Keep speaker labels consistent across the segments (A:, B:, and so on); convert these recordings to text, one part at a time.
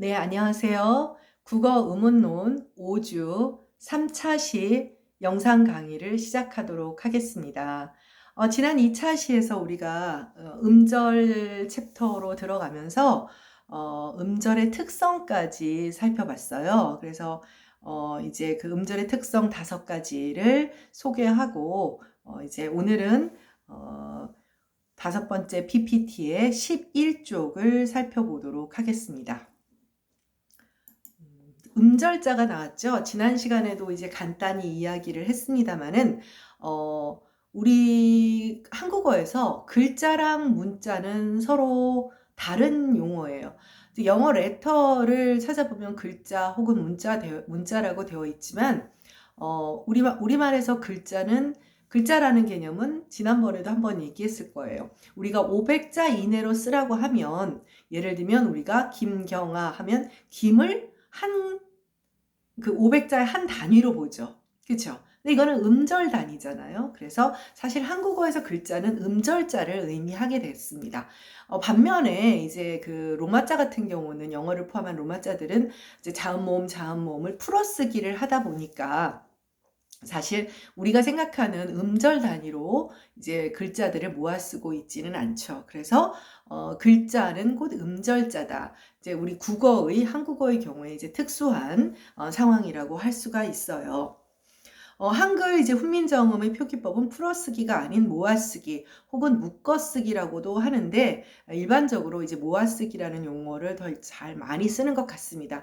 A: 네, 안녕하세요. 국어 의문론 5주 3차 시 영상 강의를 시작하도록 하겠습니다. 지난 2차 시에서 우리가 음절 챕터로 들어가면서 음절의 특성까지 살펴봤어요. 그래서 이제 그 음절의 특성 5가지를 소개하고 이제 오늘은 어, 5번째 PPT의 11쪽을 살펴보도록 하겠습니다. 음절자가 나왔죠. 지난 시간에도 이제 간단히 이야기를 했습니다마는 우리 한국어에서 글자랑 문자는 서로 다른 용어예요. 영어 레터를 찾아보면 글자 혹은 문자라고 되어 있지만 우리말에서 글자라는 개념은 지난번에도 한번 얘기했을 거예요. 우리가 500자 이내로 쓰라고 하면 예를 들면 우리가 김경아 하면 김을 그 500자의 한 단위로 보죠. 그쵸? 근데 이거는 음절 단위잖아요. 그래서 사실 한국어에서 글자는 음절자를 의미하게 됐습니다. 반면에 이제 그 로마자 같은 경우는 영어를 포함한 로마자들은 이제 자음모음을 풀어쓰기를 하다 보니까 사실 우리가 생각하는 음절 단위로 이제 글자들을 모아 쓰고 있지는 않죠. 그래서 글자는 곧 음절자다. 이제 우리 한국어의 경우에 이제 특수한 상황이라고 할 수가 있어요. 한글 이제 훈민정음의 표기법은 풀어쓰기가 아닌 모아쓰기 혹은 묶어쓰기라고도 하는데 일반적으로 이제 모아쓰기라는 용어를 더 잘 많이 쓰는 것 같습니다.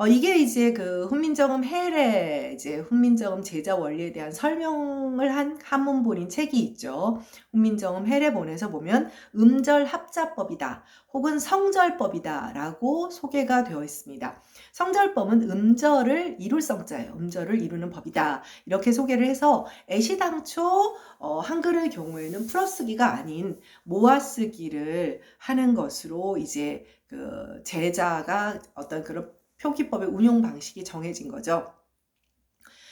A: 이게 이제 그 훈민정음 해례 이제 훈민정음 제자 원리에 대한 설명을 한 한문본인 책이 있죠. 훈민정음 해례본에서 보면 음절 합자법이다 혹은 성절법이다라고 소개가 되어 있습니다. 성절법은 음절을 이룰 성자예요. 음절을 이루는 법이다. 이렇게 소개를 해서 애시당초 한글의 경우에는 풀어쓰기가 아닌 모아쓰기를 하는 것으로 이제 그 제자가 어떤 그런 표기법의 운용 방식이 정해진 거죠.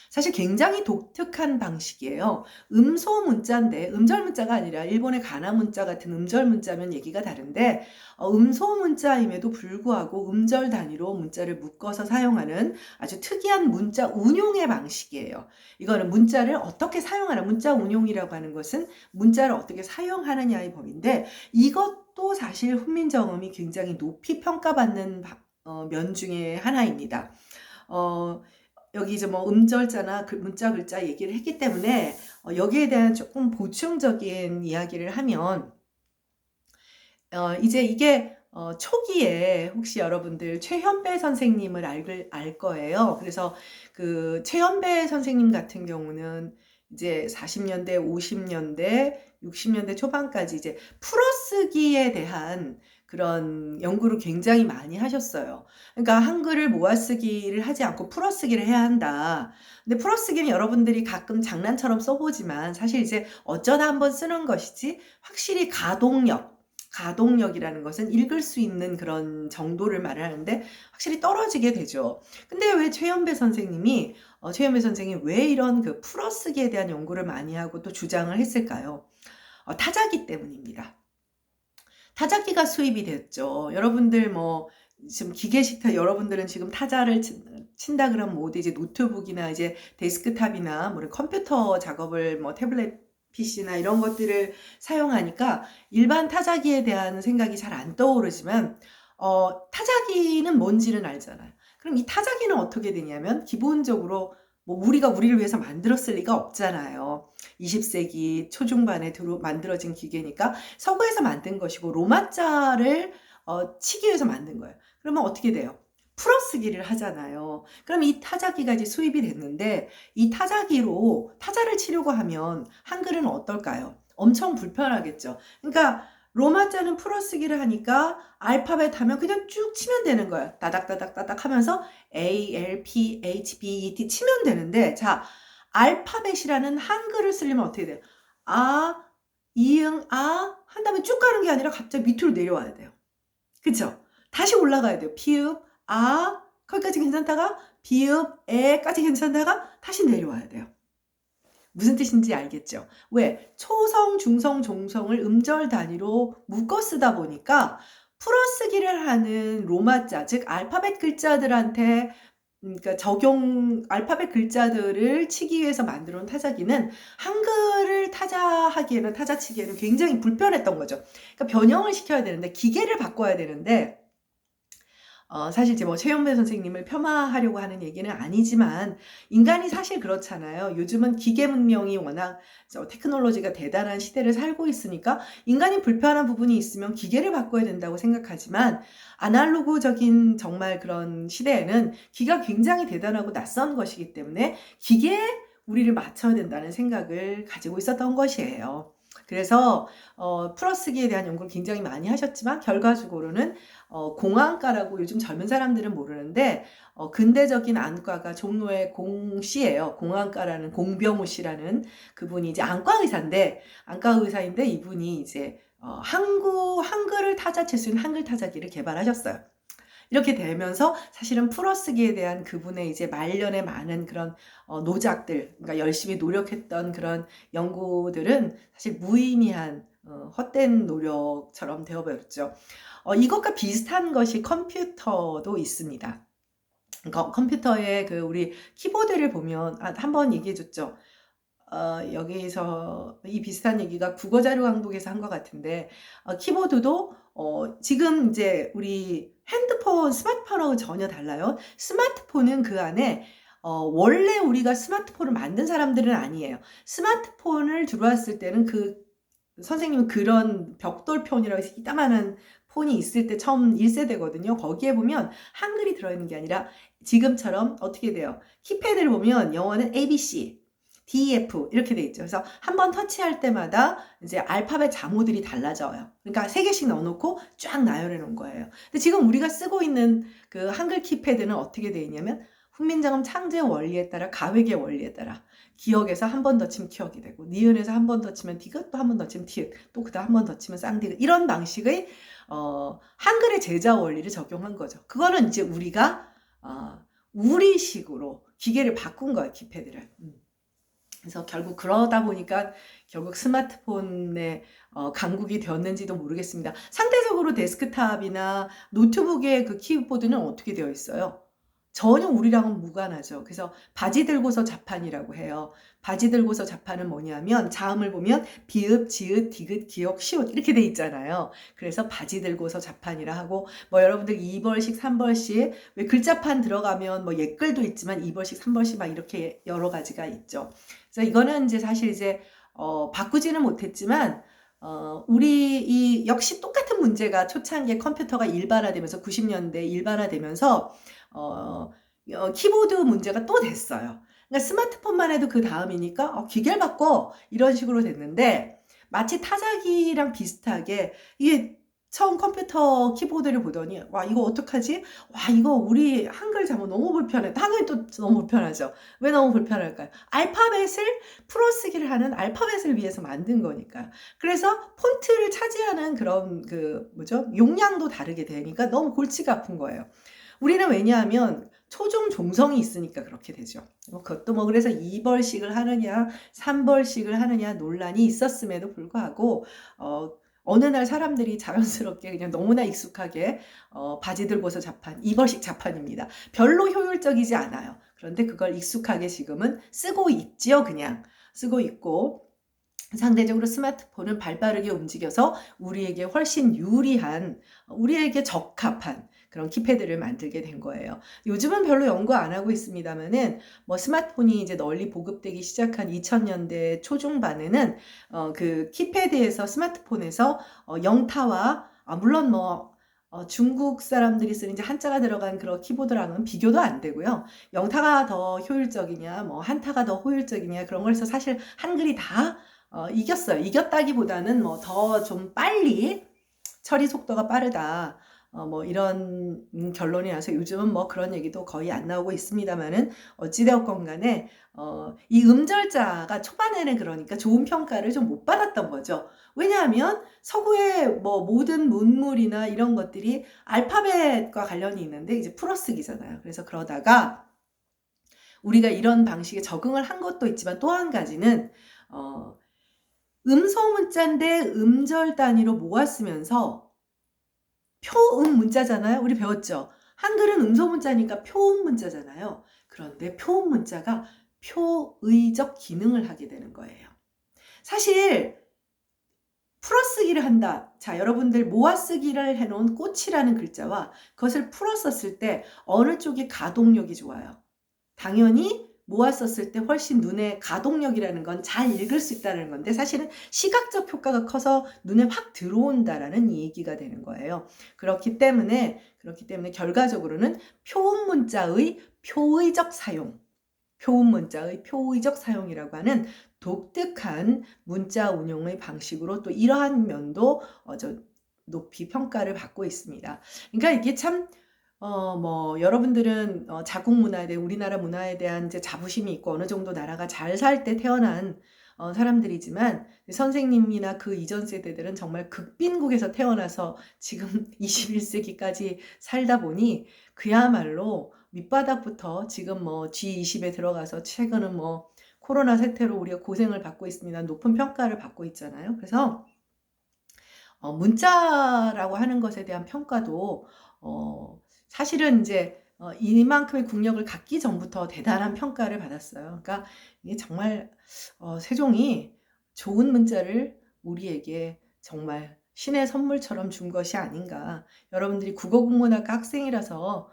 A: 사실 굉장히 독특한 방식이에요. 음소 문자인데 음절 문자가 아니라 일본의 가나 문자 같은 음절 문자면 얘기가 다른데 음소 문자임에도 불구하고 음절 단위로 문자를 묶어서 사용하는 아주 특이한 문자 운용의 방식이에요. 이거는 문자를 어떻게 사용하나 문자 운용이라고 하는 것은 문자를 어떻게 사용하느냐의 법인데 이것도 사실 훈민정음이 굉장히 높이 평가받는 면 중에 하나입니다. 어, 여기 이제 뭐 음절자나 문자 글자 얘기를 했기 때문에 여기에 대한 조금 보충적인 이야기를 하면 이제 이게 초기에 혹시 여러분들 최현배 선생님을 알 거예요. 그래서 그 최현배 선생님 같은 경우는 이제 40년대, 50년대, 60년대 초반까지 이제 풀어쓰기에 대한 그런 연구를 굉장히 많이 하셨어요. 그러니까 한글을 모아쓰기를 하지 않고 풀어쓰기를 해야 한다. 근데 풀어쓰기는 여러분들이 가끔 장난처럼 써보지만 사실 이제 어쩌다 한번 쓰는 것이지 확실히 가동력이라는 것은 읽을 수 있는 그런 정도를 말을 하는데 확실히 떨어지게 되죠. 근데 왜 최현배 선생님이 왜 이런 그 풀어쓰기에 대한 연구를 많이 하고 또 주장을 했을까요? 타자기 때문입니다. 타자기가 수입이 됐죠. 여러분들 뭐 지금 여러분들은 지금 타자를 친다 그러면 뭐 어디 이제 노트북이나 이제 데스크탑이나 뭐 컴퓨터 작업을 뭐 태블릿 PC나 이런 것들을 사용하니까 일반 타자기에 대한 생각이 잘 안 떠오르지만 타자기는 뭔지는 알잖아요. 그럼 이 타자기는 어떻게 되냐면 기본적으로 뭐 우리가 우리를 위해서 만들었을 리가 없잖아요. 20세기 초중반에 만들어진 기계니까 서구에서 만든 것이고 로마자를 치기 위해서 만든 거예요. 그러면 어떻게 돼요? 풀어쓰기를 하잖아요. 그럼 이 타자기가 이제 수입이 됐는데 이 타자기로 타자를 치려고 하면 한글은 어떨까요? 엄청 불편하겠죠. 그러니까 로마자는 풀어쓰기를 하니까 알파벳 하면 그냥 쭉 치면 되는 거예요. 따닥따닥따닥 하면서 A, L, P, H, B, E, T 치면 되는데 자 알파벳이라는 한글을 쓰려면 어떻게 돼요? 아, 이응, 아 한 다음에 쭉 가는 게 아니라 갑자기 밑으로 내려와야 돼요. 그쵸? 다시 올라가야 돼요. 피읍, 아, 거기까지 괜찮다가 비읍, 에까지 괜찮다가 다시 내려와야 돼요. 무슨 뜻인지 알겠죠? 왜? 초성, 중성, 종성을 음절 단위로 묶어 쓰다 보니까 풀어쓰기를 하는 로마자, 즉 알파벳 글자들한테 그러니까 알파벳 글자들을 치기 위해서 만들어 놓은 타자기는 한글을 타자하기에는 타자치기에는 굉장히 불편했던 거죠. 그러니까 변형을 시켜야 되는데 기계를 바꿔야 되는데 사실 이제 뭐 최영배 선생님을 폄하하려고 하는 얘기는 아니지만 인간이 사실 그렇잖아요. 요즘은 기계 문명이 워낙 테크놀로지가 대단한 시대를 살고 있으니까 인간이 불편한 부분이 있으면 기계를 바꿔야 된다고 생각하지만 아날로그적인 정말 그런 시대에는 기가 굉장히 대단하고 낯선 것이기 때문에 기계에 우리를 맞춰야 된다는 생각을 가지고 있었던 것이에요. 그래서 풀어쓰기에 대한 연구를 굉장히 많이 하셨지만 결과적으로는 공안과라고 요즘 젊은 사람들은 모르는데 근대적인 안과가 종로의 공씨예요. 공안과라는 공병우 씨라는 그분이 이제 안과 의사인데 이분이 이제 한글을 타자칠 수 있는 한글 타자기를 개발하셨어요. 이렇게 되면서 사실은 풀어쓰기에 대한 그분의 이제 말년에 많은 그런 노작들, 그러니까 열심히 노력했던 그런 연구들은 사실 무의미한 헛된 노력처럼 되어버렸죠. 이것과 비슷한 것이 컴퓨터도 있습니다. 컴퓨터의 그 우리 키보드를 보면 한번 얘기해줬죠. 여기서 이 비슷한 얘기가 국어자료왕국에서 한 것 같은데 키보드도 지금 이제 우리 핸드폰, 스마트폰하고 전혀 달라요. 스마트폰은 그 안에 원래 우리가 스마트폰을 만든 사람들은 아니에요. 스마트폰을 들어왔을 때는 선생님은 그런 벽돌폰이라고 해서 이따만한 폰이 있을 때 처음 1세대거든요. 거기에 보면 한글이 들어있는 게 아니라 지금처럼 어떻게 돼요? 키패드를 보면 영어는 ABC, DEF 이렇게 돼 있죠. 그래서 한번 터치할 때마다 이제 알파벳 자모들이 달라져요. 그러니까 3개씩 넣어놓고 쫙 나열해 놓은 거예요. 근데 지금 우리가 쓰고 있는 그 한글 키패드는 어떻게 돼 있냐면 훈민정음 창제 원리에 따라 가획의 원리에 따라 기억에서 한 번 더 치면 기억이 되고 니은에서 한 번 더 치면 디귿 또 한 번 더 치면 디귿 또 그다음 한 번 더 치면 쌍디귿 이런 방식의 한글의 제자 원리를 적용한 거죠. 그거는 이제 우리가 우리식으로 기계를 바꾼 거예요. 키패드를. 그래서 결국 그러다 보니까 결국 스마트폰의 강국이 되었는지도 모르겠습니다. 상대적으로 데스크탑이나 노트북의 그 키보드는 어떻게 되어 있어요? 전혀 우리랑은 무관하죠. 그래서 바지 들고서 자판이라고 해요. 바지 들고서 자판은 뭐냐면 자음을 보면 비읍, 지읒, 디귿, 기역, 시옷 이렇게 돼 있잖아요. 그래서 바지 들고서 자판이라 하고 뭐 여러분들 2벌씩 3벌씩 왜 글자판 들어가면 뭐 옛글도 있지만 2벌씩 3벌씩 막 이렇게 여러 가지가 있죠. 그래서 이거는 이제 사실 이제 바꾸지는 못했지만 우리 역시 똑같은 문제가 초창기에 컴퓨터가 일반화되면서 90년대 일반화되면서 키보드 문제가 또 됐어요. 그러니까 스마트폰만 해도 그 다음이니까 기계를 바꿔 이런 식으로 됐는데 마치 타자기랑 비슷하게 이게 처음 컴퓨터 키보드를 보더니 와 이거 어떡하지? 와 이거 우리 한글 잘못 너무 불편해. 한글이 또 너무 불편하죠. 왜 너무 불편할까요? 알파벳을 풀어쓰기를 하는 알파벳을 위해서 만든 거니까요. 그래서 폰트를 차지하는 그런 용량도 다르게 되니까 너무 골치가 아픈 거예요. 우리는 왜냐하면 초중 종성이 있으니까 그렇게 되죠. 그것도 뭐 그래서 2벌씩을 하느냐 3벌씩을 하느냐 논란이 있었음에도 불구하고 어느 날 사람들이 자연스럽게 그냥 너무나 익숙하게 바지 들고서 자판, 2벌씩 자판입니다. 별로 효율적이지 않아요. 그런데 그걸 익숙하게 지금은 쓰고 있지요. 그냥 쓰고 있고 상대적으로 스마트폰은 발빠르게 움직여서 우리에게 훨씬 유리한, 우리에게 적합한 그런 키패드를 만들게 된 거예요. 요즘은 별로 연구 안 하고 있습니다만은 뭐 스마트폰이 이제 널리 보급되기 시작한 2000년대 초중반에는 그 키패드에서 스마트폰에서 영타와 물론 뭐 중국 사람들이 쓰는 이제 한자가 들어간 그런 키보드랑은 비교도 안 되고요. 영타가 더 효율적이냐, 뭐 한타가 더 효율적이냐 그런 걸 해서 사실 한글이 다 이겼어요. 이겼다기보다는 뭐 더 좀 빨리 처리 속도가 빠르다. 뭐 이런 결론이 나서 요즘은 뭐 그런 얘기도 거의 안 나오고 있습니다만은 어찌되었건 간에 이 음절자가 초반에는 그러니까 좋은 평가를 좀 못 받았던 거죠. 왜냐하면 서구의 뭐 모든 문물이나 이런 것들이 알파벳과 관련이 있는데 이제 풀어쓰기잖아요. 그래서 그러다가 우리가 이런 방식에 적응을 한 것도 있지만 또 한 가지는 음소문자인데 음절 단위로 모았으면서 표음 문자잖아요. 우리 배웠죠? 한글은 음소 문자니까 표음 문자잖아요. 그런데 표음 문자가 표의적 기능을 하게 되는 거예요. 사실 풀어쓰기를 한다. 자, 여러분들 모아쓰기를 해놓은 꽃이라는 글자와 그것을 풀었었을 때 어느 쪽이 가동력이 좋아요? 당연히 모았었을 때 훨씬 눈에 가동력이라는 건 잘 읽을 수 있다는 건데 사실은 시각적 효과가 커서 눈에 확 들어온다라는 얘기가 되는 거예요. 그렇기 때문에 결과적으로는 표음 문자의 표의적 사용, 표음 문자의 표의적 사용이라고 하는 독특한 문자 운용의 방식으로 또 이러한 면도 높이 평가를 받고 있습니다. 그러니까 이게 참 여러분들은 자국 문화에 대해 우리나라 문화에 대한 이제 자부심이 있고 어느 정도 나라가 잘 살 때 태어난 사람들이지만 선생님이나 그 이전 세대들은 정말 극빈국에서 태어나서 지금 21세기까지 살다 보니 그야말로 밑바닥부터 지금 G20에 들어가서 최근은 코로나 사태로 우리가 고생을 받고 있습니다. 높은 평가를 받고 있잖아요. 그래서 문자라고 하는 것에 대한 평가도 사실은 이제 이만큼의 국력을 갖기 전부터 대단한 평가를 받았어요. 그러니까 이게 정말 세종이 좋은 문자를 우리에게 정말 신의 선물처럼 준 것이 아닌가. 여러분들이 국어국문학과 학생이라서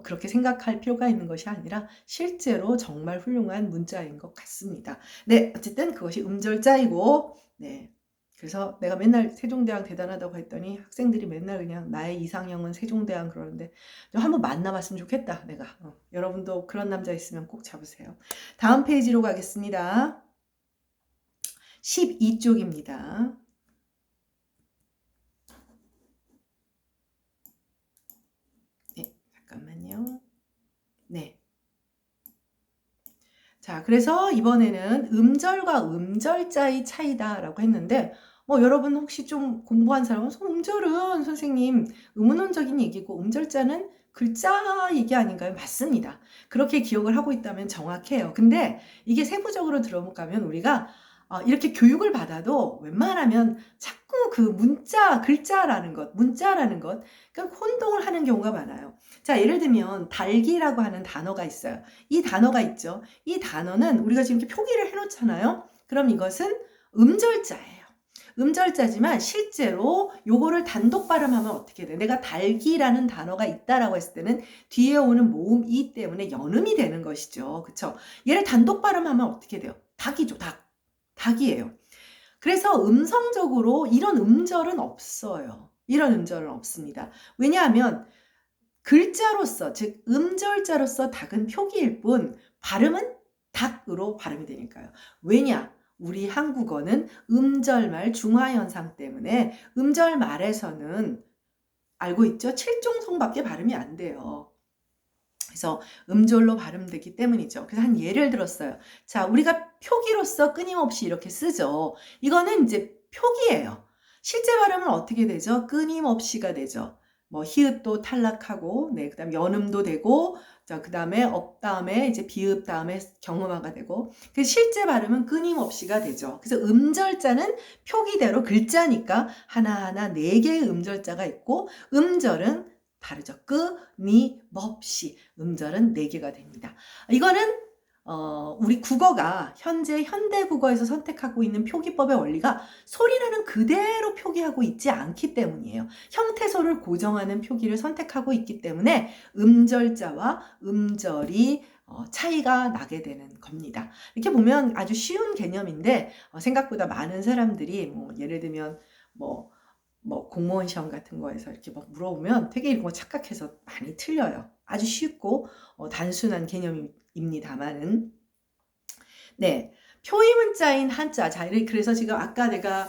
A: 그렇게 생각할 필요가 있는 것이 아니라 실제로 정말 훌륭한 문자인 것 같습니다. 네, 어쨌든 그것이 음절자이고, 네. 그래서 내가 맨날 세종대왕 대단하다고 했더니 학생들이 맨날 그냥 나의 이상형은 세종대왕 그러는데 한번 만나봤으면 좋겠다 내가. 여러분도 그런 남자 있으면 꼭 잡으세요. 다음 페이지로 가겠습니다. 12쪽입니다. 네, 잠깐만요. 네. 자, 그래서 이번에는 음절과 음절자의 차이다라고 했는데 여러분 혹시 좀 공부한 사람은 음절은 선생님 의문론적인 얘기고 음절자는 글자 얘기 아닌가요? 맞습니다. 그렇게 기억을 하고 있다면 정확해요. 근데 이게 세부적으로 들어가면 우리가 이렇게 교육을 받아도 웬만하면 자꾸 그 글자라는 것, 문자라는 것, 그러니까 혼동을 하는 경우가 많아요. 자, 예를 들면 달기라고 하는 단어가 있어요. 이 단어가 있죠. 이 단어는 우리가 지금 이렇게 표기를 해놓잖아요. 그럼 이것은 음절자예요. 음절자지만 실제로 요거를 단독 발음하면 어떻게 돼? 내가 달기라는 단어가 있다라고 했을 때는 뒤에 오는 모음 이 때문에 연음이 되는 것이죠. 그쵸? 얘를 단독 발음하면 어떻게 돼요? 닭이죠, 닭. 닭이에요. 그래서 음성적으로 이런 음절은 없어요. 이런 음절은 없습니다. 왜냐하면 글자로서, 즉 음절자로서 닭은 표기일 뿐 발음은 닭으로 발음이 되니까요. 왜냐? 우리 한국어는 음절말 중화현상 때문에 음절말에서는 알고 있죠? 7종성밖에 발음이 안 돼요. 그래서 음절로 발음되기 때문이죠. 그래서 한 예를 들었어요. 자, 우리가 표기로서 끊임없이 이렇게 쓰죠. 이거는 이제 표기예요. 실제 발음은 어떻게 되죠? 끊임없이가 되죠. 히읗도 탈락하고, 네, 그 다음에 연음도 되고, 자, 그 다음에 업 다음에 이제 비읍 다음에 경음화가 되고, 그 실제 발음은 끊임없이가 되죠. 그래서 음절자는 표기대로 글자니까 하나하나 4개의 음절자가 있고, 음절은 다르죠. 끊임없이 음절은 4개가 됩니다. 이거는 우리 국어가 현재 현대 국어에서 선택하고 있는 표기법의 원리가 소리라는 그대로 표기하고 있지 않기 때문이에요. 형태소를 고정하는 표기를 선택하고 있기 때문에 음절자와 음절이 차이가 나게 되는 겁니다. 이렇게 보면 아주 쉬운 개념인데 생각보다 많은 사람들이 예를 들면 공무원 시험 같은 거에서 이렇게 막 물어보면 되게 이런 거 착각해서 많이 틀려요. 아주 쉽고 단순한 개념입니다만은. 네. 표의 문자인 한자. 자, 그래서 지금 아까 내가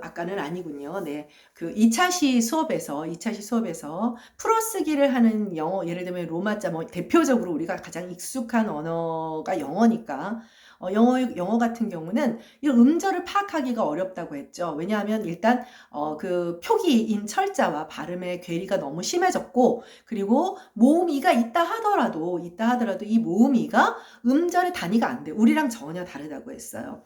A: 아까는 아니군요. 네. 2차시 수업에서 풀어쓰기를 하는 영어, 예를 들면 로마자, 대표적으로 우리가 가장 익숙한 언어가 영어니까, 영어 같은 경우는 이 음절을 파악하기가 어렵다고 했죠. 왜냐하면 일단, 그 표기인 철자와 발음의 괴리가 너무 심해졌고, 그리고 모음이가 있다 하더라도 이 모음이가 음절의 단위가 안 돼. 우리랑 전혀 다르다고 했어요.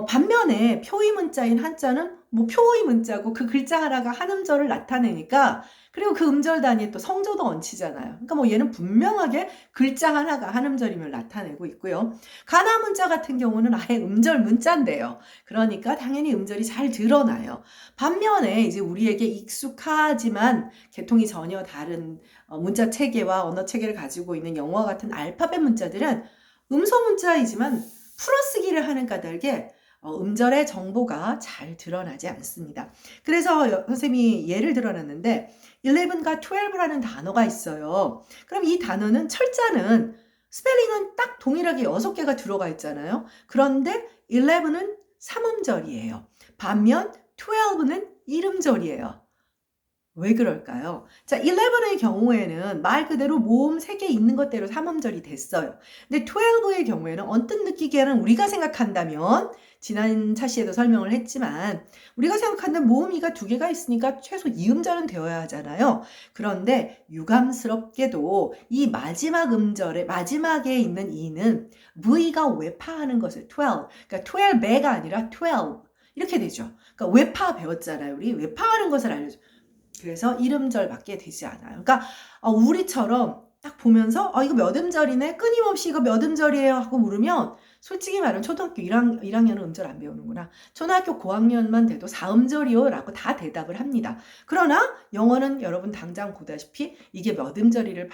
A: 반면에 표의 문자인 한자는 뭐 표의 문자고 그 글자 하나가 한 음절을 나타내니까 그리고 그 음절 단위에 또 성조도 얹히잖아요. 그러니까 뭐 얘는 분명하게 글자 하나가 한 음절임을 나타내고 있고요. 가나 문자 같은 경우는 아예 음절 문자인데요. 그러니까 당연히 음절이 잘 드러나요. 반면에 이제 우리에게 익숙하지만 계통이 전혀 다른 문자 체계와 언어 체계를 가지고 있는 영어와 같은 알파벳 문자들은 음소 문자이지만 풀어쓰기를 하는 까닭에 음절의 정보가 잘 드러나지 않습니다. 그래서 선생님이 예를 들어놨는데 11과 12라는 단어가 있어요. 그럼 이 단어는 철자는 스펠링은 딱 동일하게 6개가 들어가 있잖아요. 그런데 11은 3음절이에요. 반면 12는 1음절이에요. 왜 그럴까요? 자, 11의 경우에는 말 그대로 모음 3개 있는 것대로 3음절이 됐어요. 근데 12의 경우에는 언뜻 느끼기에는 우리가 생각한다면 지난 차시에도 설명을 했지만 우리가 생각한다면 모음이가 2개가 있으니까 최소 2음절은 되어야 하잖아요. 그런데 유감스럽게도 이 마지막 음절의 마지막에 있는 이는 V가 외파하는 것을 12, 그러니까 12배가 아니라 12 이렇게 되죠. 그러니까 외파 배웠잖아요. 우리 외파하는 것을 알려줘. 그래서 1음절밖에 되지 않아요. 그러니까 우리처럼 딱 보면서 이거 몇 음절이네? 끊임없이 이거 몇 음절이에요? 하고 물으면 솔직히 말하면 초등학교 1학년은 음절 안 배우는구나. 초등학교 고학년만 돼도 4음절이요? 라고 다 대답을 합니다. 그러나 영어는 여러분 당장 보다시피 이게 몇 음절이냐를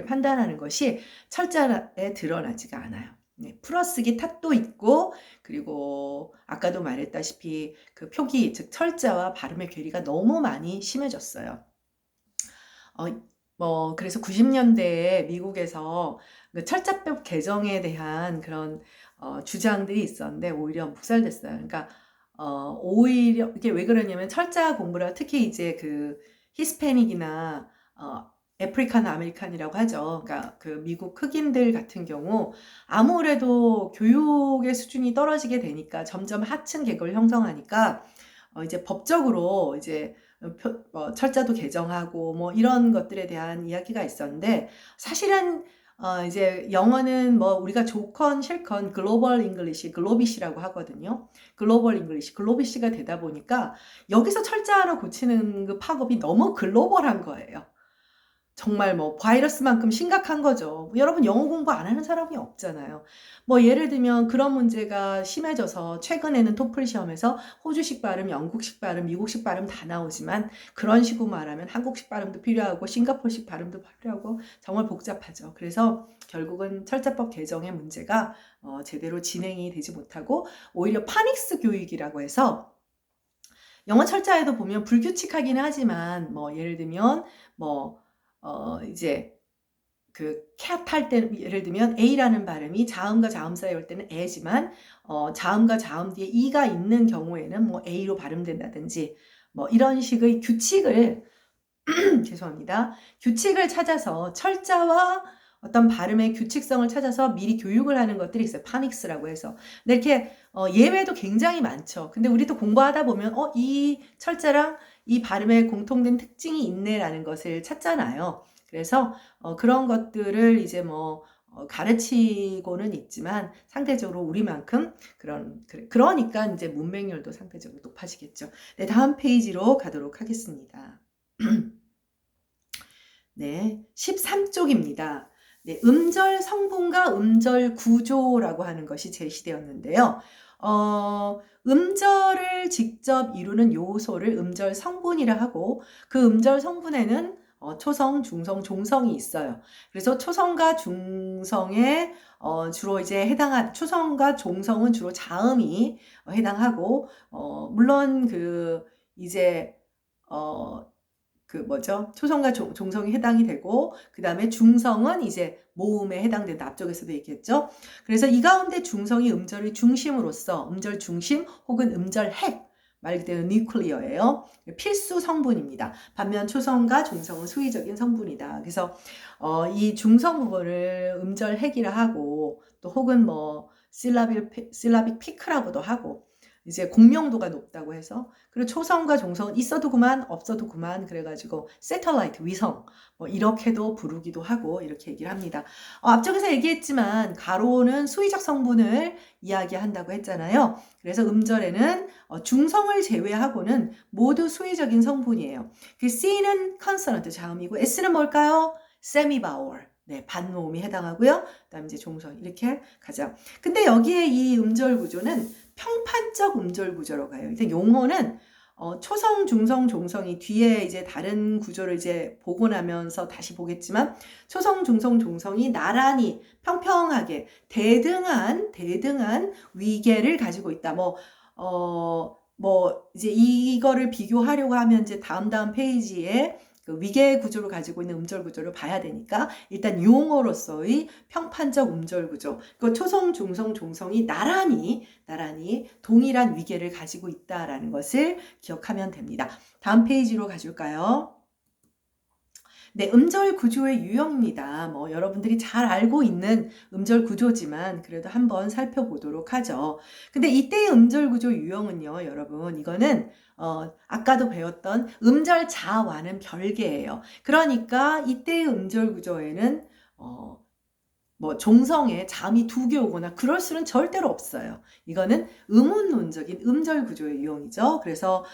A: 판단하는 것이 철자에 드러나지가 않아요. 네, 풀어쓰기 탓도 있고 그리고 아까도 말했다시피 그 표기 즉 철자와 발음의 괴리가 너무 많이 심해졌어요. 그래서 90년대에 미국에서 그 철자법 개정에 대한 그런 주장들이 있었는데 오히려 묵살됐어요. 그러니까 오히려 이게 왜 그러냐면 철자 공부를 특히 이제 그 히스패닉이나 아프리칸 아메리칸이라고 하죠. 그러니까 그 미국 흑인들 같은 경우 아무래도 교육의 수준이 떨어지게 되니까 점점 하층 계급을 형성하니까 이제 법적으로 이제 철자도 개정하고 뭐 이런 것들에 대한 이야기가 있었는데 사실은 이제 영어는 뭐 우리가 좋건 싫건 글로벌 잉글리시, 글로비시라고 하거든요. 글로벌 잉글리시, 글로비시가 되다 보니까 여기서 철자 하나 고치는 그 파급이 너무 글로벌한 거예요. 정말 뭐 바이러스만큼 심각한 거죠. 여러분 영어 공부 안 하는 사람이 없잖아요. 뭐 예를 들면 그런 문제가 심해져서 최근에는 토플 시험에서 호주식 발음, 영국식 발음, 미국식 발음 다 나오지만 그런 식으로 말하면 한국식 발음도 필요하고 싱가포르식 발음도 필요하고 정말 복잡하죠. 그래서 결국은 철자법 개정의 문제가 제대로 진행이 되지 못하고 오히려 파닉스 교육이라고 해서 영어 철자에도 보면 불규칙하긴 하지만 뭐 예를 들면 이제 그 cat 할 때 예를 들면 A라는 발음이 자음과 자음 사이에 올 때는 에지만 자음과 자음 뒤에 E가 있는 경우에는 뭐 A로 발음된다든지 뭐 이런 식의 규칙을 죄송합니다. 규칙을 찾아서 철자와 어떤 발음의 규칙성을 찾아서 미리 교육을 하는 것들이 있어요. 파닉스라고 해서. 근데 이렇게 예외도 굉장히 많죠. 근데 우리도 공부하다 보면 이 철자랑 이 발음에 공통된 특징이 있네라는 것을 찾잖아요. 그래서 그런 것들을 이제 뭐 가르치고는 있지만 상대적으로 우리만큼 그러니까 이제 문맹률도 상대적으로 높아지겠죠. 네, 다음 페이지로 가도록 하겠습니다. 네, 13쪽입니다. 네, 음절 성분과 음절 구조라고 하는 것이 제시되었는데요. 음절을 직접 이루는 요소를 음절 성분이라 하고 그 음절 성분에는 초성, 중성, 종성이 있어요. 그래서 초성과 중성에 주로 이제 초성과 종성은 주로 자음이 해당하고 물론 이제 초성과 종성이 해당이 되고 그 다음에 중성은 이제 모음에 해당된다. 앞쪽에서도 얘기했죠. 그래서 이 가운데 중성이 음절의 중심으로서 음절 중심 혹은 음절 핵 말 그대로 뉴클리어예요. 필수 성분입니다. 반면 초성과 종성은 수의적인 성분이다. 그래서 이 중성 부분을 음절 핵이라 하고 또 혹은 뭐 실라빅 피크라고도 하고 이제 공명도가 높다고 해서, 그리고 초성과 종성은 있어도 그만 없어도 그만 그래가지고 세터라이트 위성 뭐 이렇게도 부르기도 하고 이렇게 얘기를 합니다. 앞쪽에서 얘기했지만 가로는 수의적 성분을 이야기한다고 했잖아요. 그래서 음절에는 중성을 제외하고는 모두 수의적인 성분이에요. 그 C는 컨소넌트 자음이고 S는 뭘까요? 세미바월. 네, 반모음이 해당하고요. 그다음 이제 종성 이렇게 가죠. 근데 여기에 이 음절 구조는 평판적 음절 구조로 가요. 일단 용어는 초성, 중성, 종성이 뒤에 이제 다른 구조를 이제 보고 나면서 다시 보겠지만 초성, 중성, 종성이 나란히 평평하게 대등한 위계를 가지고 있다. 뭐 이제 이거를 비교하려고 하면 이제 다음 페이지에 그 위계 구조를 가지고 있는 음절 구조를 봐야 되니까 일단 용어로서의 평판적 음절 구조, 그 초성, 중성, 종성이 나란히 동일한 위계를 가지고 있다라는 것을 기억하면 됩니다. 다음 페이지로 가줄까요? 네, 음절 구조의 유형입니다. 뭐 여러분들이 잘 알고 있는 음절 구조지만 그래도 한번 살펴보도록 하죠. 근데 이때의 음절 구조 유형은요, 여러분, 이거는 아까도 배웠던 음절 자와는 별개예요. 그러니까 이때의 음절 구조에는 뭐 종성에 자음이 2개 오거나 그럴 수는 절대로 없어요. 이거는 의문론적인 음절 구조의 유형이죠. 그래서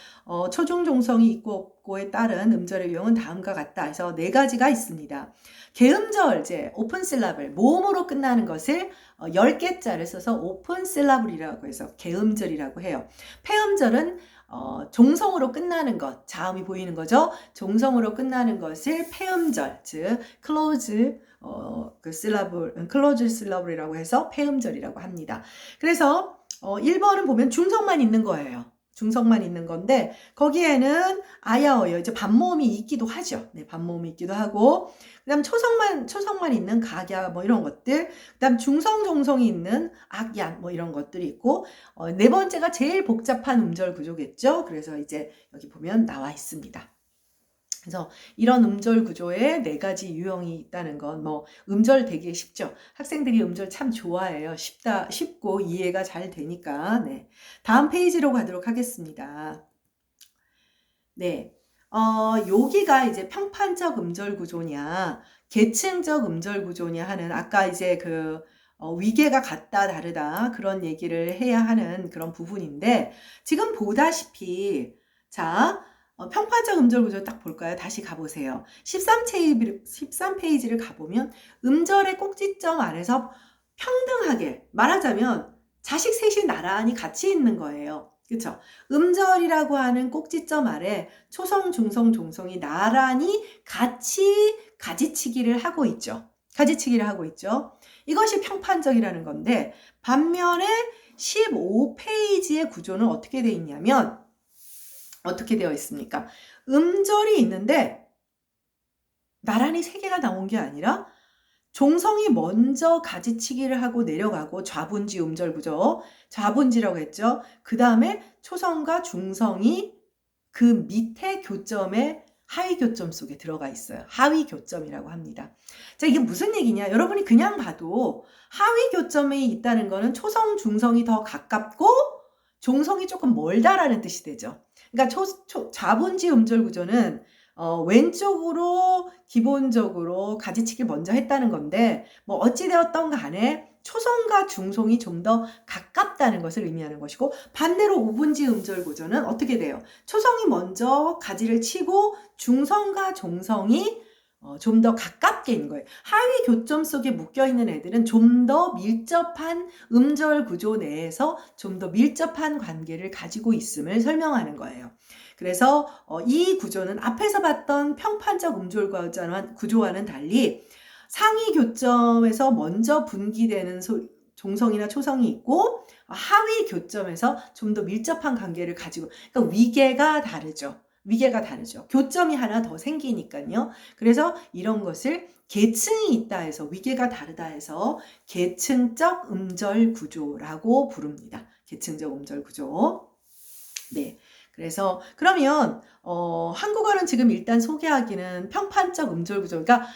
A: 초중 종성이 있고 없고에 따른 음절의 유형은 다음과 같다 해서 4가지가 있습니다. 개음절, 이제 오픈 실라블, 모음으로 끝나는 것을 10개자를 써서 오픈 실라블이라고 해서 개음절이라고 해요. 폐음절은 종성으로 끝나는 것, 자음이 보이는 거죠. 종성으로 끝나는 것을 폐음절, 즉 클로즈 그 실라블, 클로즈 실라블이라고 해서 폐음절이라고 합니다. 그래서 1번은 보면 중성만 있는 거예요. 중성만 있는 건데 거기에는 아야어요. 이제 반모음이 있기도 하죠. 네, 반모음이 있기도 하고 그다음 초성만 있는 각야 뭐 이런 것들, 그다음 중성 종성이 있는 악얀 뭐 이런 것들이 있고 4번째가 제일 복잡한 음절 구조겠죠. 그래서 이제 여기 보면 나와 있습니다. 그래서 이런 음절 구조에 4가지 유형이 있다는 건 뭐 음절 되게 쉽죠. 학생들이 음절 참 좋아해요. 쉽고 이해가 잘 되니까. 네. 다음 페이지로 가도록 하겠습니다. 네. 여기가 이제 평판적 음절 구조냐, 계층적 음절 구조냐 하는 아까 이제 그 위계가 같다 다르다 그런 얘기를 해야 하는 그런 부분인데 지금 보다시피 자, 평판적 음절 구조 딱 볼까요? 다시 가보세요. 13페이지를 가보면 음절의 꼭지점 아래서 평등하게 말하자면 자식 셋이 나란히 같이 있는 거예요. 그렇죠? 음절이라고 하는 꼭지점 아래 초성, 중성, 종성이 나란히 같이 가지치기를 하고 있죠. 가지치기를 하고 있죠. 이것이 평판적이라는 건데 반면에 15페이지의 구조는 어떻게 되어 있냐면 어떻게 되어 있습니까? 음절이 있는데 나란히 3개가 나온 게 아니라 종성이 먼저 가지치기를 하고 내려가고 좌분지 음절 구조, 좌분지라고 했죠. 그 다음에 초성과 중성이 그 밑에 교점에 하위 교점 속에 들어가 있어요. 하위 교점이라고 합니다. 자, 이게 무슨 얘기냐? 여러분이 그냥 봐도 하위 교점에 있다는 거는 초성, 중성이 더 가깝고 종성이 조금 멀다라는 뜻이 되죠. 그러니까 좌분지 음절 구조는 왼쪽으로 기본적으로 가지치기를 먼저 했다는 건데 뭐 어찌되었던 간에 초성과 중성이 좀 더 가깝다는 것을 의미하는 것이고 반대로 우분지 음절 구조는 어떻게 돼요? 초성이 먼저 가지를 치고 중성과 종성이 좀 더 가깝게 있는 거예요. 하위 교점 속에 묶여있는 애들은 좀 더 밀접한 음절 구조 내에서 좀 더 밀접한 관계를 가지고 있음을 설명하는 거예요. 그래서 이 구조는 앞에서 봤던 평판적 음절 구조와는 달리 상위 교점에서 먼저 분기되는 종성이나 초성이 있고 하위 교점에서 좀 더 밀접한 관계를 가지고, 그러니까 위계가 다르죠. 위계가 다르죠. 교점이 하나 더 생기니까요. 그래서 이런 것을 계층이 있다 해서 위계가 다르다 해서 계층적 음절 구조라고 부릅니다. 계층적 음절 구조. 네. 그래서 그러면 한국어는 지금 일단 소개하기는 평판적 음절 구조. 그러니까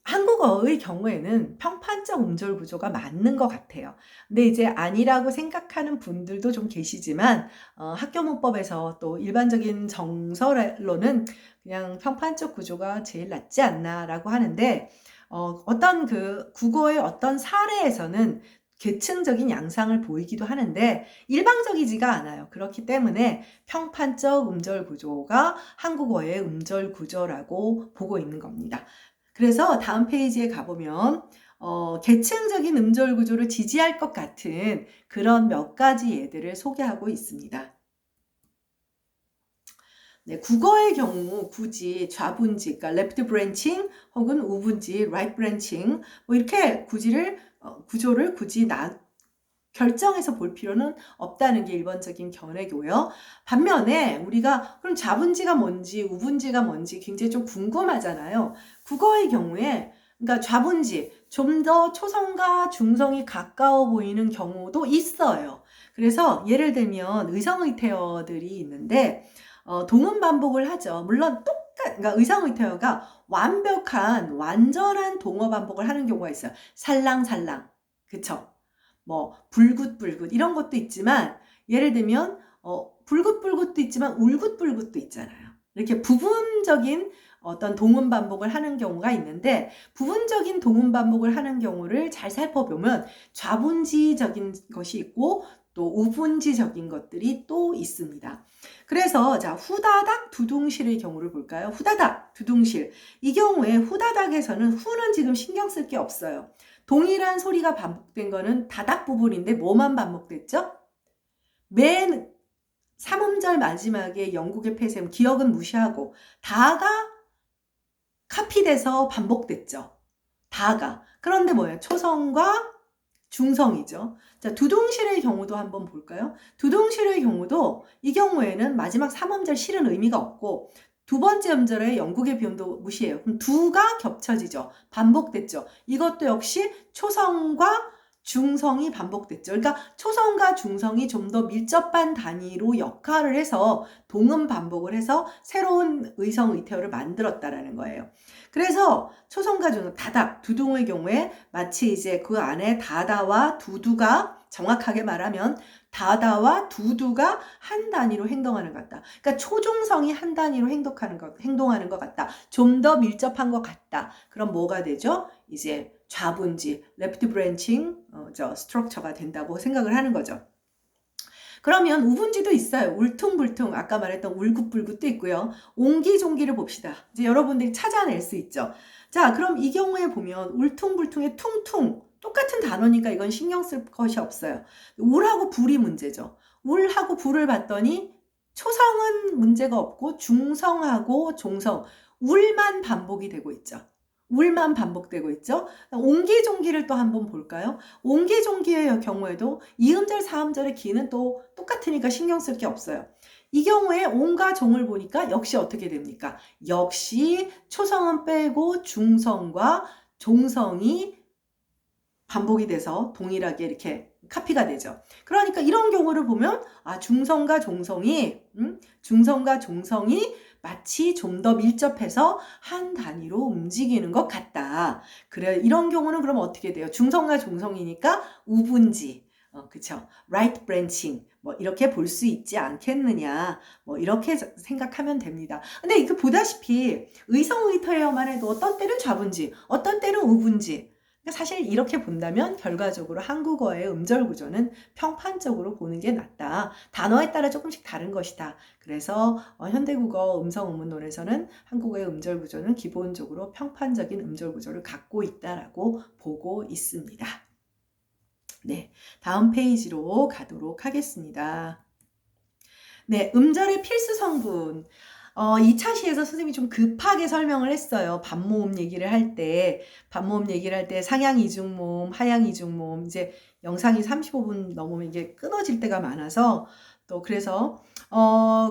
A: 한국어의 경우에는 평판적 음절 구조가 맞는 것 같아요. 근데 이제 아니라고 생각하는 분들도 좀 계시지만 학교문법에서 또 일반적인 정설로는 그냥 평판적 구조가 제일 낫지 않나라고 하는데 어떤 그 국어의 어떤 사례에서는 계층적인 양상을 보이기도 하는데 일방적이지가 않아요. 그렇기 때문에 평판적 음절 구조가 한국어의 음절 구조라고 보고 있는 겁니다. 그래서 다음 페이지에 가보면 계층적인 음절 구조를 지지할 것 같은 그런 몇 가지 예들을 소개하고 있습니다. 네, 국어의 경우 굳이 좌분지, 그러니까 left branching 혹은 우분지, right branching 뭐 이렇게 구조를 굳이 결정해서 볼 필요는 없다는 게 일반적인 견해고요. 반면에 우리가 그럼 좌분지가 뭔지 우분지가 뭔지 굉장히 좀 궁금하잖아요. 국어의 경우에 그러니까 좌분지 좀 더 초성과 중성이 가까워 보이는 경우도 있어요. 그래서 예를 들면 의성의태어들이 있는데 동음 반복을 하죠. 물론 그러니까 의성의태어가 완전한 동어 반복을 하는 경우가 있어요. 살랑살랑, 그쵸? 뭐 불긋불긋 이런 것도 있지만 예를 들면 불긋불긋도 있지만 울긋불긋도 있잖아요. 이렇게 부분적인 어떤 동음 반복을 하는 경우가 있는데 부분적인 동음 반복을 하는 경우를 잘 살펴보면 좌분지적인 것이 있고 또 우분지적인 것들이 또 있습니다. 그래서 자 후다닥 두둥실의 경우를 볼까요? 후다닥 두둥실 이 경우에 후다닥에서는 후는 지금 신경 쓸 게 없어요. 동일한 소리가 반복된 거는 다닥 부분인데 뭐만 반복됐죠? 맨 3음절 마지막에 영국의 폐쇄음 기억은 무시하고 다가 카피돼서 반복됐죠. 다가. 그런데 뭐예요? 초성과 중성이죠. 자, 두둥실의 경우도 한번 볼까요? 두둥실의 경우도 이 경우에는 마지막 3음절 실은 의미가 없고 두 번째 음절에 영국의 비음도 무시해요. 그럼 두가 겹쳐지죠. 반복됐죠. 이것도 역시 초성과 중성이 반복됐죠. 그러니까 초성과 중성이 좀 더 밀접한 단위로 역할을 해서 동음 반복을 해서 새로운 의성 의태어를 만들었다라는 거예요. 그래서 초성과 중성 다닥 두둥의 경우에 마치 이제 그 안에 다다와 두두가 정확하게 말하면 다다와 두두가 한 단위로 행동하는 것 같다. 그러니까 초중성이 한 단위로 행동하는 것 같다. 좀 더 밀접한 것 같다. 그럼 뭐가 되죠? 이제 좌분지, left branching 스트럭처가 된다고 생각을 하는 거죠. 그러면 우분지도 있어요. 울퉁불퉁 아까 말했던 울긋불긋도 있고요. 옹기종기를 봅시다. 이제 여러분들이 찾아낼 수 있죠. 자, 그럼 이 경우에 보면 울퉁불퉁의 퉁퉁 똑같은 단어니까 이건 신경 쓸 것이 없어요. 울하고 불이 문제죠. 울하고 불을 봤더니 초성은 문제가 없고 중성하고 종성 울만 반복이 되고 있죠. 울만 반복되고 있죠. 옹기종기를 또 한번 볼까요? 옹기종기의 경우에도 2음절, 4음절의 기는 또 똑같으니까 신경 쓸 게 없어요. 이 경우에 옹과 종을 보니까 역시 어떻게 됩니까? 역시 초성은 빼고 중성과 종성이 반복이 돼서 동일하게 이렇게 카피가 되죠. 그러니까 이런 경우를 보면 중성과 종성이 마치 좀 더 밀접해서 한 단위로 움직이는 것 같다. 그래 이런 경우는 그럼 어떻게 돼요? 중성과 종성이니까 우분지, 그쵸? right branching 뭐 이렇게 볼 수 있지 않겠느냐? 뭐 이렇게 생각하면 됩니다. 근데 이거 보다시피 의성의태어만 해도 어떤 때는 좌분지, 어떤 때는 우분지. 사실 이렇게 본다면 결과적으로 한국어의 음절 구조는 평판적으로 보는 게 낫다. 단어에 따라 조금씩 다른 것이다. 그래서 현대국어 음성음운론에서는 한국어의 음절 구조는 기본적으로 평판적인 음절 구조를 갖고 있다라고 보고 있습니다. 네, 다음 페이지로 가도록 하겠습니다. 네, 음절의 필수 성분. 2차 시에서 선생님이 좀 급하게 설명을 했어요. 반모음 얘기를 할 때, 상향 이중모음, 하향 이중모음, 이제 영상이 35분 넘으면 이게 끊어질 때가 많아서, 또 그래서,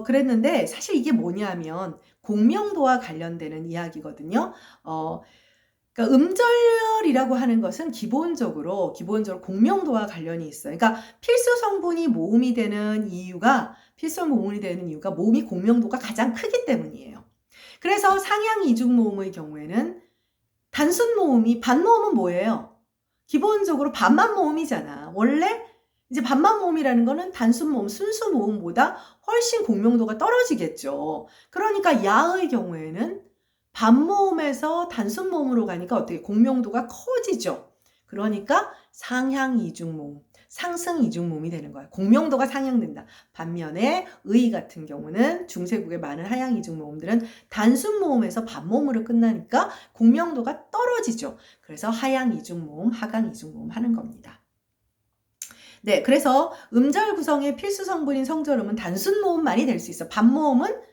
A: 그랬는데, 사실 이게 뭐냐면, 공명도와 관련되는 이야기거든요. 그러니까 음절이라고 하는 것은 기본적으로 공명도와 관련이 있어요. 그러니까 필수 성분이 모음이 되는 이유가 모음이 공명도가 가장 크기 때문이에요. 그래서 상향 이중 모음의 경우에는 단순 모음이, 반모음은 뭐예요? 기본적으로 반만 모음이잖아. 원래 이제 반만 모음이라는 거는 단순 모음, 순수 모음보다 훨씬 공명도가 떨어지겠죠. 그러니까 야의 경우에는 반모음에서 단순 모음으로 가니까 어떻게 공명도가 커지죠. 그러니까 상향 이중 모음, 상승 이중 모음이 되는 거야. 공명도가 상향된다. 반면에 의 같은 경우는 중세국의 많은 하향 이중 모음들은 단순 모음에서 반모음으로 끝나니까 공명도가 떨어지죠. 그래서 하향 이중 모음, 하강 이중 모음 하는 겁니다. 네, 그래서 음절 구성의 필수 성분인 성절음은 단순 모음만이 될 수 있어. 반모음은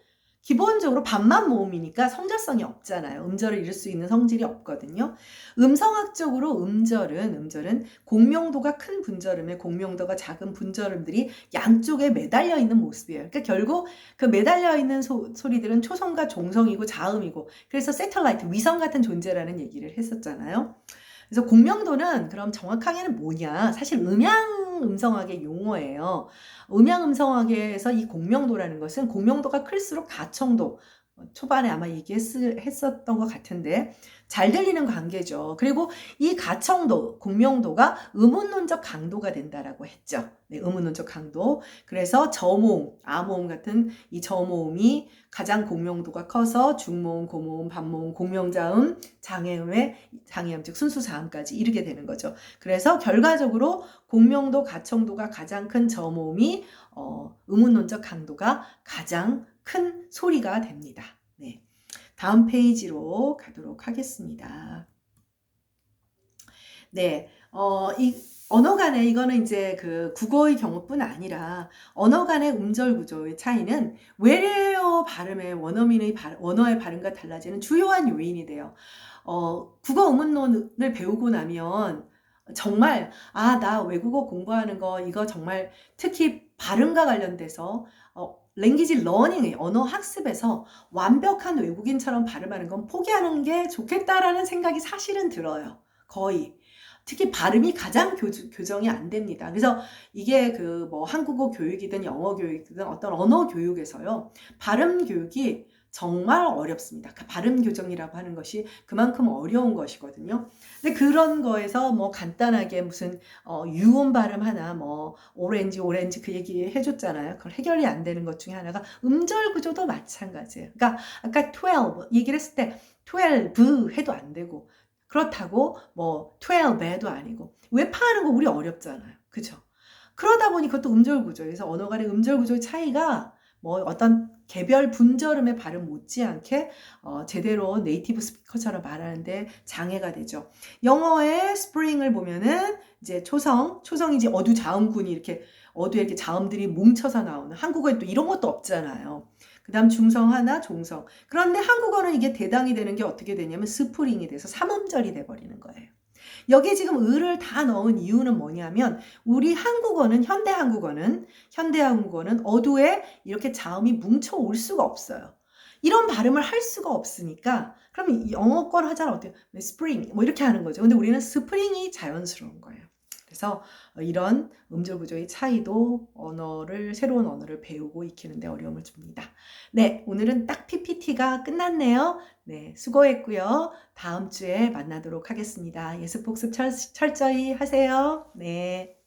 A: 기본적으로 반만 모음이니까 성절성이 없잖아요. 음절을 이룰 수 있는 성질이 없거든요. 음성학적으로 음절은 공명도가 큰 분절음에 공명도가 작은 분절음들이 양쪽에 매달려 있는 모습이에요. 그러니까 결국 그 매달려 있는 소리들은 초성과 종성이고 자음이고, 그래서 세텔라이트, 위성 같은 존재라는 얘기를 했었잖아요. 그래서 공명도는 그럼 정확하게는 뭐냐? 사실 음양음성학의 용어예요. 음양음성학에서 이 공명도라는 것은 공명도가 클수록 가청도, 초반에 아마 얘기했었던 것 같은데 잘 들리는 관계죠. 그리고 이 가청도, 공명도가 의문론적 강도가 된다라고 했죠. 네, 의문론적 강도. 그래서 저모음, 아모음 같은 이 저모음이 가장 공명도가 커서 중모음, 고모음, 반모음, 공명자음, 장애음 즉 순수자음까지 이르게 되는 거죠. 그래서 결과적으로 공명도, 가청도가 가장 큰 저모음이 의문론적 강도가 가장 큰 소리가 됩니다. 네. 다음 페이지로 가도록 하겠습니다. 네. 이 언어 간의, 이거는 이제 그 국어의 경우뿐 아니라 언어 간의 음절 구조의 차이는 외래어 발음의 원어의 발음과 달라지는 주요한 요인이 돼요. 국어 음운론을 배우고 나면 정말 나 외국어 공부하는 거 이거 정말 특히 발음과 관련돼서 랭귀지 러닝, 언어 학습에서 완벽한 외국인처럼 발음하는 건 포기하는 게 좋겠다라는 생각이 사실은 들어요. 거의. 특히 발음이 가장 교정이 안 됩니다. 그래서 이게 그 뭐 한국어 교육이든 영어 교육이든 어떤 언어 교육에서요, 발음 교육이 정말 어렵습니다. 그 발음 교정이라고 하는 것이 그만큼 어려운 것이거든요. 근데 그런 거에서 뭐 간단하게 무슨 유음 발음 하나, 뭐 오렌지 그 얘기 해줬잖아요. 그걸 해결이 안 되는 것 중에 하나가 음절 구조도 마찬가지예요. 그러니까 아까 12 얘기를 했을 때 12 해도 안 되고, 그렇다고 뭐 12에도 아니고, 외파하는 거 우리 어렵잖아요. 그죠? 그러다 보니 그것도 음절 구조. 그래서 언어 간의 음절 구조의 차이가 뭐 어떤 개별 분절음의 발음 못지않게 제대로 네이티브 스피커처럼 말하는데 장애가 되죠. 영어의 스프링을 보면은 이제 초성이 이제 어두 자음군이 이렇게 어두에 이렇게 자음들이 뭉쳐서 나오는, 한국어에 또 이런 것도 없잖아요. 그 다음 중성 하나, 종성. 그런데 한국어는 이게 대당이 되는 게 어떻게 되냐면 스프링이 돼서 삼음절이 돼버리는 거예요. 여기에 지금 을을 다 넣은 이유는 뭐냐면, 우리 한국어는, 현대 한국어는 어두에 이렇게 자음이 뭉쳐 올 수가 없어요. 이런 발음을 할 수가 없으니까, 그럼 영어권 하잖아. 어때요? 스프링 뭐 이렇게 하는 거죠. 근데 우리는 스프링이 자연스러운 거예요. 그래서 이런 음절 구조의 차이도 새로운 언어를 배우고 익히는데 어려움을 줍니다. 네, 오늘은 딱 PPT가 끝났네요. 네, 수고했고요. 다음 주에 만나도록 하겠습니다. 예습 복습 철저히 하세요. 네.